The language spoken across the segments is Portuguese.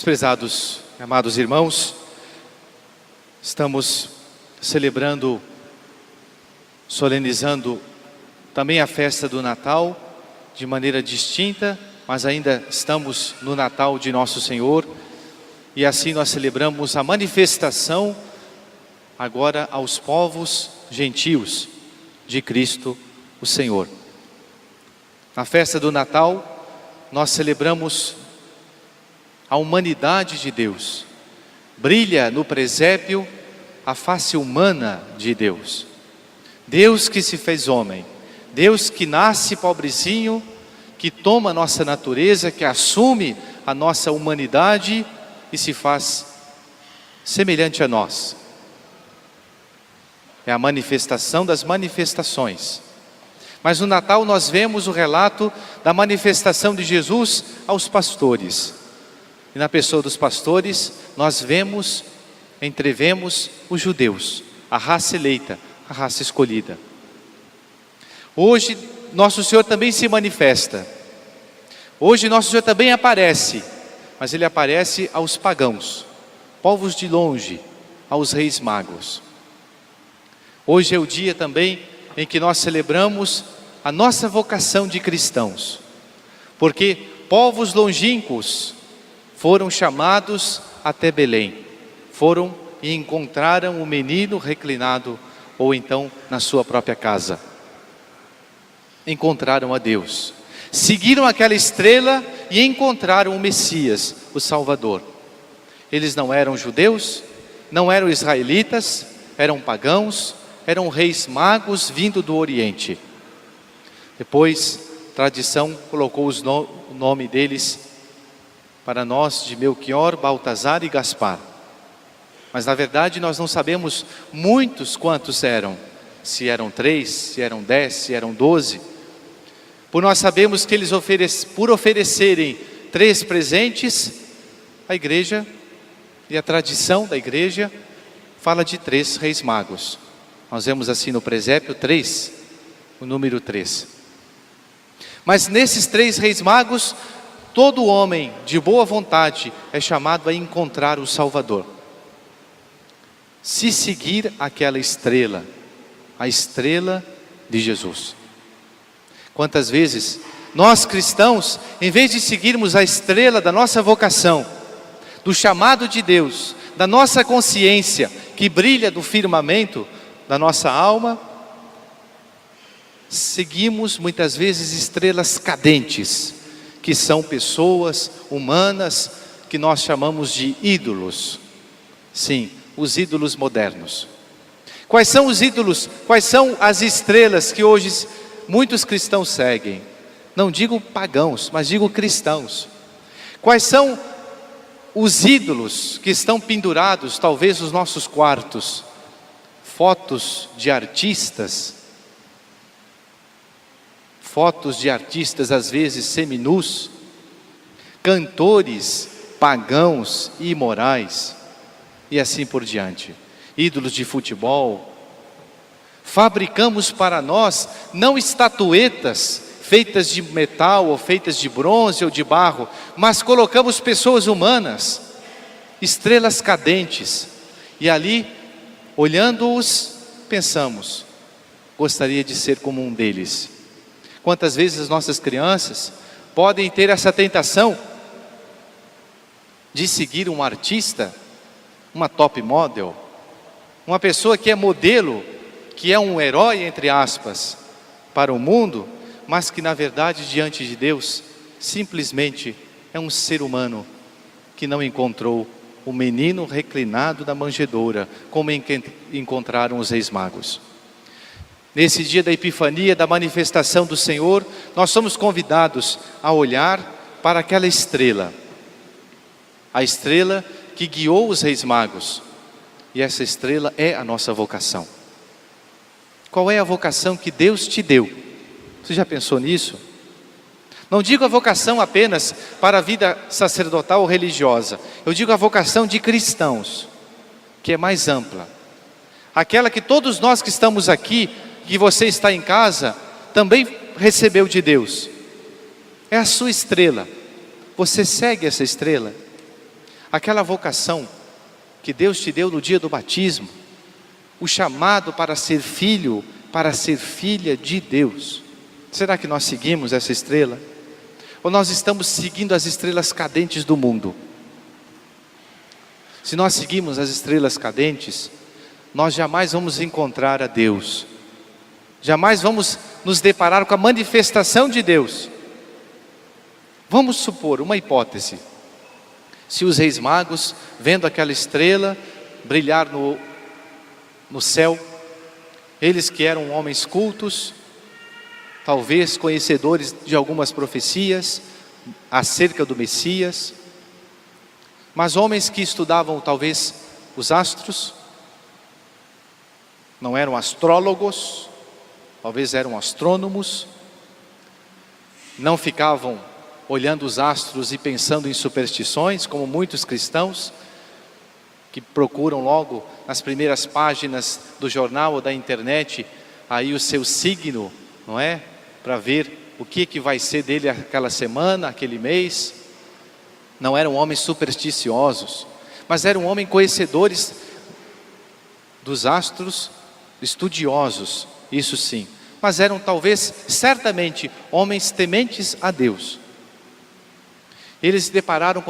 Meus prezados, amados irmãos, estamos celebrando, solenizando também a festa do Natal, de maneira distinta, mas ainda estamos no Natal de Nosso Senhor, e assim nós celebramos a manifestação agora aos povos gentios de Cristo o Senhor. Na festa do Natal, nós celebramos a humanidade de Deus. Brilha no presépio a face humana de Deus. Deus que se fez homem, Deus que nasce pobrezinho, que toma a nossa natureza, que assume a nossa humanidade e se faz semelhante a nós. É a manifestação das manifestações. Mas no Natal nós vemos o relato da manifestação de Jesus aos pastores. E na pessoa dos pastores nós entrevemos os judeus, a raça eleita, a raça escolhida. Hoje Nosso Senhor também se manifesta. Hoje Nosso Senhor também aparece, mas Ele aparece aos pagãos, povos de longe, aos reis magos. Hoje é o dia também em que nós celebramos a nossa vocação de cristãos, porque povos longínquos foram chamados até Belém, foram e encontraram o menino reclinado, ou então na sua própria casa. Encontraram a Deus, seguiram aquela estrela e encontraram o Messias, o Salvador. Eles não eram judeus, não eram israelitas, eram pagãos, eram reis magos vindo do Oriente. Depois, a tradição colocou o nome deles para nós de Melquior, Baltazar e Gaspar. Mas na verdade nós não sabemos muitos quantos eram. Se eram 3, se eram 10, se eram 12. Por nós sabemos que eles por oferecerem 3 presentes, a igreja e a tradição da igreja fala de 3 reis magos. Nós vemos assim no presépio 3, o número 3. Mas nesses 3 reis magos, todo homem de boa vontade é chamado a encontrar o Salvador. Se seguir aquela estrela, a estrela de Jesus. Quantas vezes nós cristãos, em vez de seguirmos a estrela da nossa vocação, do chamado de Deus, da nossa consciência que brilha do firmamento da nossa alma, seguimos muitas vezes estrelas cadentes, que são pessoas humanas que nós chamamos de ídolos. Sim, os ídolos modernos. Quais são os ídolos? Quais são as estrelas que hoje muitos cristãos seguem? Não digo pagãos, mas digo cristãos. Quais são os ídolos que estão pendurados, talvez nos nossos quartos? Fotos de artistas, às vezes seminus, cantores pagãos e imorais, e assim por diante. Ídolos de futebol. Fabricamos para nós, não estatuetas feitas de metal, ou feitas de bronze ou de barro, mas colocamos pessoas humanas, estrelas cadentes, e ali, olhando-os, pensamos, gostaria de ser como um deles. Quantas vezes as nossas crianças podem ter essa tentação de seguir um artista, uma top model, uma pessoa que é modelo, que é um herói, entre aspas, para o mundo, mas que na verdade diante de Deus, simplesmente é um ser humano que não encontrou o menino reclinado da manjedoura, como encontraram os reis magos. Nesse dia da Epifania, da manifestação do Senhor, nós somos convidados a olhar para aquela estrela, a estrela que guiou os reis magos, e essa estrela é a nossa vocação. Qual é a vocação que Deus te deu? Você já pensou nisso? Não digo a vocação apenas para a vida sacerdotal ou religiosa, eu digo a vocação de cristãos, que é mais ampla. Aquela que todos nós que estamos aqui, que você está em casa, também recebeu de Deus. É a sua estrela. Você segue essa estrela. aquela vocação que Deus te deu no dia do batismo, o chamado para ser filho, para ser filha de Deus. Será que nós seguimos essa estrela? Ou nós estamos seguindo as estrelas cadentes do mundo? Se nós seguimos as estrelas cadentes, nós jamais vamos encontrar a Deus, jamais vamos nos deparar com a manifestação de Deus. Vamos supor uma hipótese: se os reis magos, vendo aquela estrela brilhar no céu, eles que eram homens cultos, talvez conhecedores de algumas profecias acerca do Messias, mas homens que estudavam talvez os astros, não eram astrólogos, talvez eram astrônomos, não ficavam olhando os astros e pensando em superstições, como muitos cristãos, que procuram logo nas primeiras páginas do jornal ou da internet, aí o seu signo, não é? Para ver o que vai ser dele aquela semana, aquele mês. Não eram homens supersticiosos, mas eram homens conhecedores dos astros, estudiosos, isso sim. Mas eram talvez, certamente, homens tementes a Deus. Eles se depararam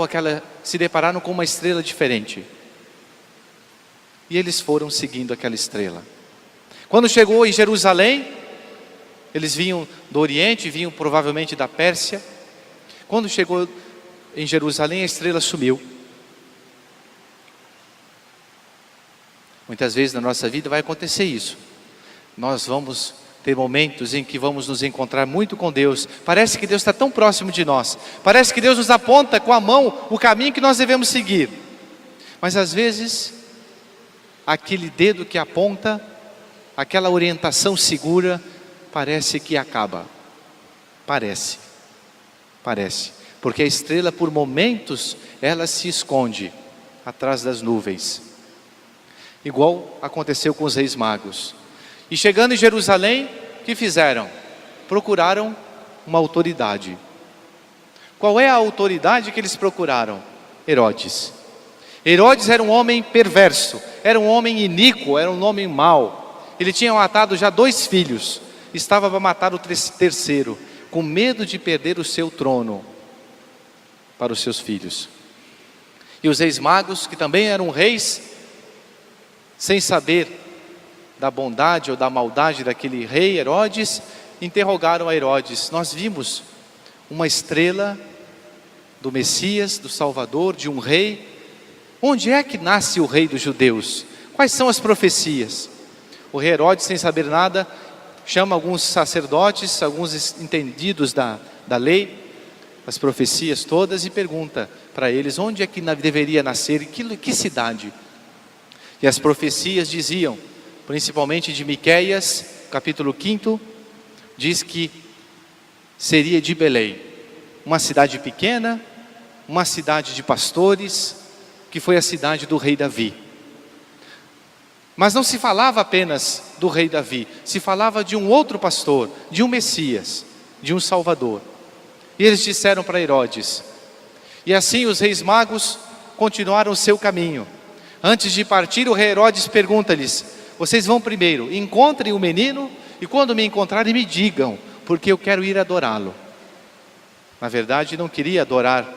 com uma estrela diferente. E eles foram seguindo aquela estrela. Quando chegou em Jerusalém, eles vinham do Oriente, vinham provavelmente da Pérsia. Quando chegou em Jerusalém, a estrela sumiu. Muitas vezes na nossa vida vai acontecer isso. Nós vamos ter momentos em que vamos nos encontrar muito com Deus. Parece que Deus está tão próximo de nós. Parece que Deus nos aponta com a mão o caminho que nós devemos seguir. Mas às vezes, aquele dedo que aponta, aquela orientação segura, parece que acaba. Parece. Porque a estrela, por momentos, ela se esconde atrás das nuvens. Igual aconteceu com os reis magos. E chegando em Jerusalém, o que fizeram? Procuraram uma autoridade. Qual é a autoridade que eles procuraram? Herodes. Herodes era um homem perverso, era um homem iníquo, era um homem mau. Ele tinha matado já 2 filhos, estava para matar o terceiro, com medo de perder o seu trono para os seus filhos. E os reis magos, que também eram reis, sem saber da bondade ou da maldade daquele rei Herodes, interrogaram a Herodes: nós vimos uma estrela do Messias, do Salvador, de um rei. Onde é que nasce o rei dos judeus? Quais são as profecias? O rei Herodes, sem saber nada, chama alguns sacerdotes, alguns entendidos da lei, as profecias todas, e pergunta para eles onde é que deveria nascer, em que cidade. E as profecias diziam, principalmente de Miqueias, capítulo 5, diz que seria de Belém, uma cidade pequena, uma cidade de pastores, que foi a cidade do rei Davi. Mas não se falava apenas do rei Davi, se falava de um outro pastor, de um Messias, de um Salvador. E eles disseram para Herodes. E assim os reis magos continuaram o seu caminho. Antes de partir, o rei Herodes pergunta-lhes: vocês vão primeiro, encontrem o menino, e quando me encontrarem me digam, porque eu quero ir adorá-lo. Na verdade, não queria adorar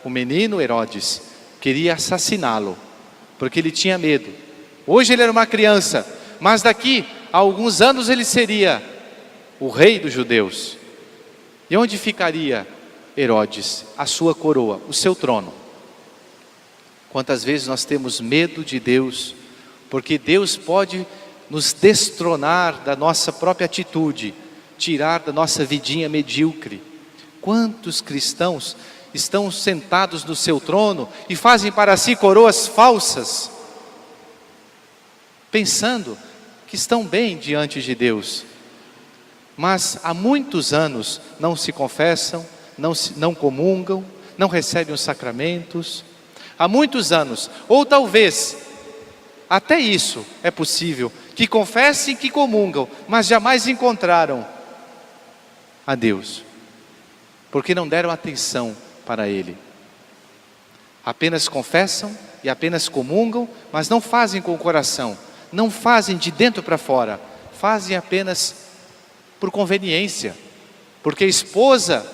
o menino Herodes, queria assassiná-lo, porque ele tinha medo. Hoje ele era uma criança, mas daqui a alguns anos ele seria o rei dos judeus. E onde ficaria Herodes? A sua coroa, o seu trono. Quantas vezes nós temos medo de Deus, porque Deus pode nos destronar da nossa própria atitude, tirar da nossa vidinha medíocre. Quantos cristãos estão sentados no seu trono e fazem para si coroas falsas, pensando que estão bem diante de Deus, mas há muitos anos não se confessam, não comungam, não recebem os sacramentos. Há muitos anos, ou talvez até isso é possível, que confessem, que comungam, mas jamais encontraram a Deus, porque não deram atenção para Ele. Apenas confessam e apenas comungam, mas não fazem com o coração, não fazem de dentro para fora, fazem apenas por conveniência, porque a esposa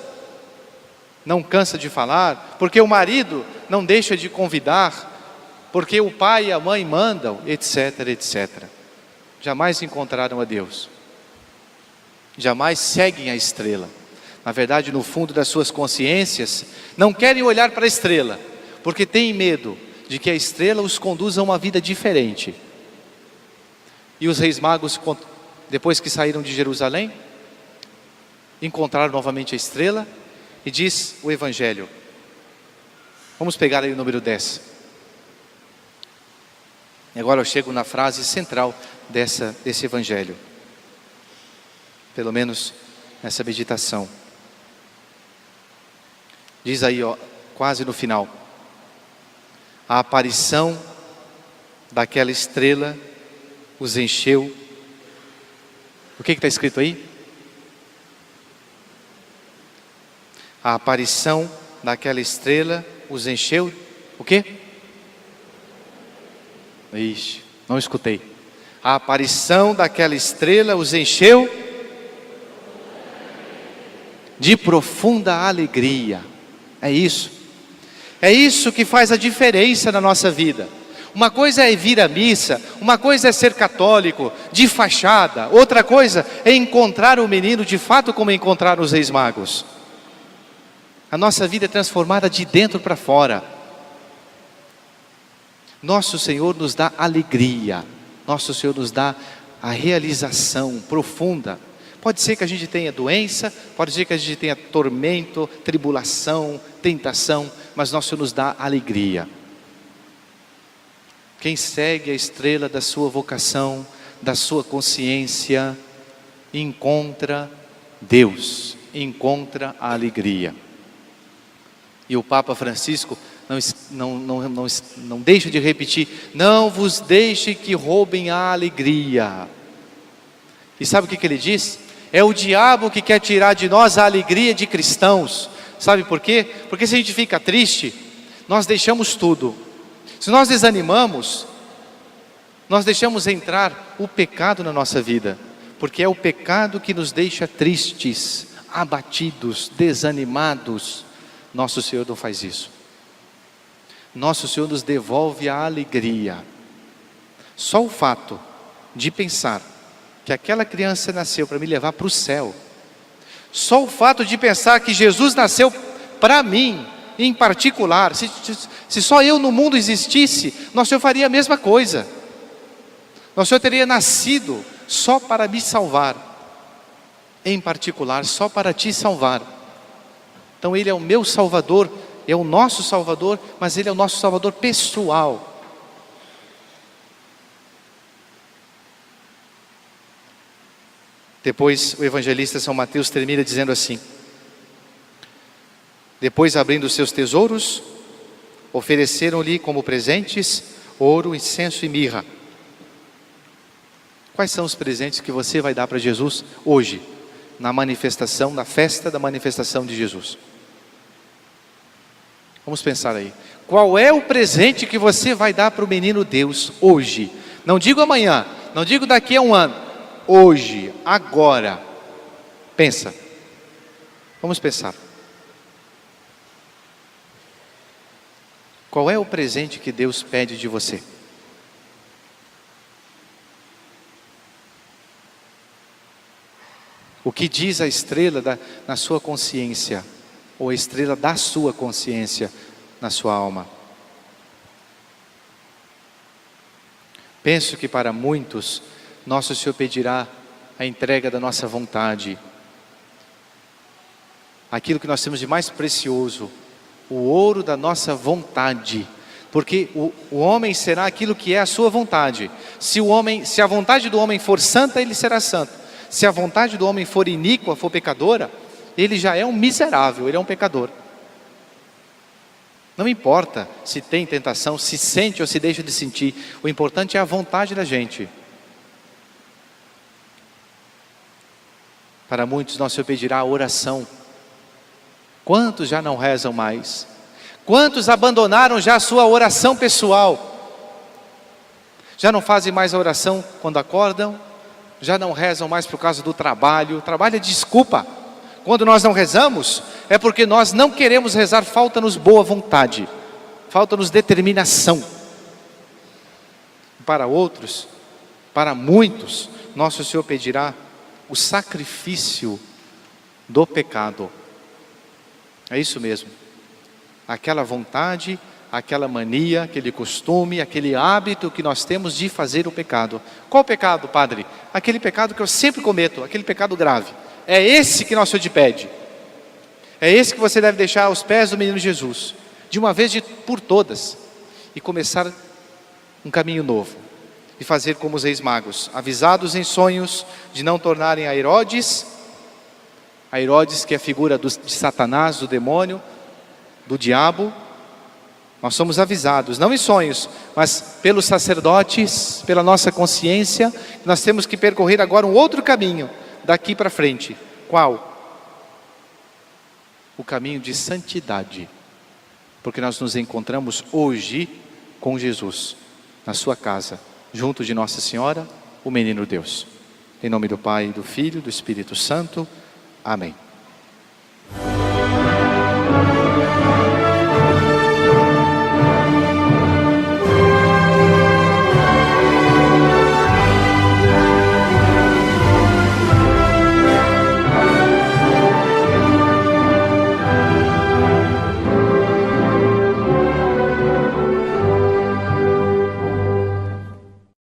não cansa de falar, porque o marido não deixa de convidar, porque o pai e a mãe mandam, etc, etc. Jamais encontraram a Deus, jamais seguem a estrela. Na verdade, no fundo das suas consciências, não querem olhar para a estrela, porque têm medo de que a estrela os conduza a uma vida diferente. E os reis magos, depois que saíram de Jerusalém, encontraram novamente a estrela, e diz o Evangelho. Vamos pegar aí o número 10. E agora eu chego na frase central desse Evangelho. Pelo menos nessa meditação. Diz aí, ó, quase no final. A aparição daquela estrela os encheu. O que está escrito aí? A aparição daquela estrela os encheu. O quê? Ixi, não escutei. A aparição daquela estrela os encheu de profunda alegria. É isso. É isso que faz a diferença na nossa vida. Uma coisa é vir à missa, uma coisa é ser católico, de fachada. Outra coisa é encontrar o menino de fato como encontraram os reis magos. A nossa vida é transformada de dentro para fora. Nosso Senhor nos dá alegria. Nosso Senhor nos dá a realização profunda. Pode ser que a gente tenha doença, pode ser que a gente tenha tormento, tribulação, tentação, mas nosso Senhor nos dá alegria. Quem segue a estrela da sua vocação, da sua consciência, encontra Deus, encontra a alegria. E o Papa Francisco não deixa de repetir: não vos deixe que roubem a alegria. E sabe o que ele diz? É o diabo que quer tirar de nós a alegria de cristãos. Sabe por quê? Porque se a gente fica triste, nós deixamos tudo. Se nós desanimamos, nós deixamos entrar o pecado na nossa vida. Porque é o pecado que nos deixa tristes, abatidos, desanimados. Nosso Senhor não faz isso. Nosso Senhor nos devolve a alegria. Só o fato de pensar que aquela criança nasceu para me levar para o céu, só o fato de pensar que Jesus nasceu para mim, em particular, se só eu no mundo existisse, Nosso Senhor faria a mesma coisa. Nosso Senhor teria nascido só para me salvar, em particular, só para te salvar. Então Ele é o meu Salvador, é o nosso Salvador, mas Ele é o nosso Salvador pessoal. Depois o evangelista São Mateus termina dizendo assim: depois, abrindo os seus tesouros, ofereceram-lhe como presentes ouro, incenso e mirra. Quais são os presentes que você vai dar para Jesus hoje, na manifestação, na festa da manifestação de Jesus? Vamos pensar aí. Qual é o presente que você vai dar para o menino Deus hoje? Não digo amanhã, não digo daqui a um ano. Hoje, agora. Pensa. Vamos pensar. Qual é o presente que Deus pede de você? O que diz a estrela na sua consciência? Ou a estrela da sua consciência na sua alma? Penso que para muitos, Nosso Senhor pedirá a entrega da nossa vontade. Aquilo que nós temos de mais precioso, o ouro da nossa vontade. Porque o homem será aquilo que é a sua vontade. Se a vontade do homem for santa, ele será santo. Se a vontade do homem for iníqua, for pecadora, ele já é um miserável, ele é um pecador. Não importa se tem tentação, se sente ou se deixa de sentir. O importante é a vontade da gente. Para muitos, Nosso Senhor pedirá a oração. Quantos já não rezam mais? Quantos abandonaram já a sua oração pessoal? Já não fazem mais a oração quando acordam? Já não rezam mais por causa do trabalho? Trabalho é desculpa. Quando nós não rezamos, é porque nós não queremos rezar, falta-nos boa vontade, falta-nos determinação. Para outros, para muitos, nosso Senhor pedirá o sacrifício do pecado. É isso mesmo. Aquela vontade, aquela mania, aquele costume, aquele hábito que nós temos de fazer o pecado. Qual pecado, Padre? Aquele pecado que eu sempre cometo, aquele pecado grave. É esse que nosso Senhor te pede. É esse que você deve deixar aos pés do menino Jesus, de uma vez por todas, e começar um caminho novo, e fazer como os reis magos, avisados em sonhos de não tornarem a Herodes que é a figura de Satanás, do demônio, do diabo. Nós somos avisados, não em sonhos, mas pelos sacerdotes, pela nossa consciência, nós temos que percorrer agora um outro caminho, daqui para frente. Qual? O caminho de santidade, porque nós nos encontramos hoje com Jesus, na sua casa, junto de Nossa Senhora, o menino Deus. Em nome do Pai, do Filho e do Espírito Santo. Amém.